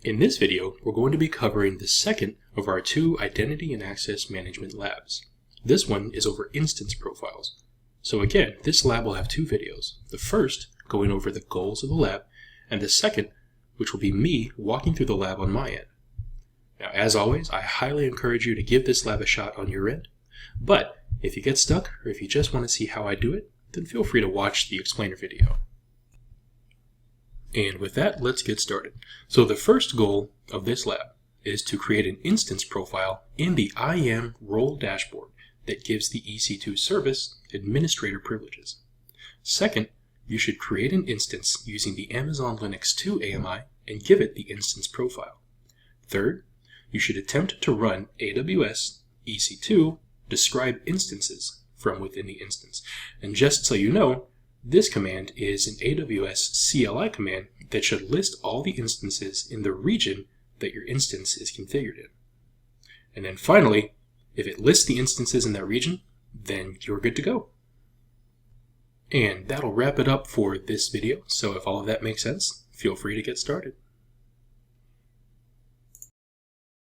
In this video, we're going to be covering the second of our two identity and access management labs. This one is over instance profiles. So again, this lab will have two videos. The first, going over the goals of the lab, and the second, which will be me walking through the lab on my end. Now, as always, I highly encourage you to give this lab a shot on your end. But if you get stuck, or if you just want to see how I do it, then feel free to watch the explainer video. And with that, let's get started. So the first goal of this lab is to create an instance profile in the IAM role dashboard that gives the EC2 service administrator privileges. Second, you should create an instance using the Amazon Linux 2 AMI and give it the instance profile. Third, you should attempt to run AWS EC2 describe instances from within the instance. And just so you know, this command is an AWS CLI command that should list all the instances in the region that your instance is configured in. And then finally, if it lists the instances in that region, then you're good to go. And that'll wrap it up for this video. So if all of that makes sense, feel free to get started.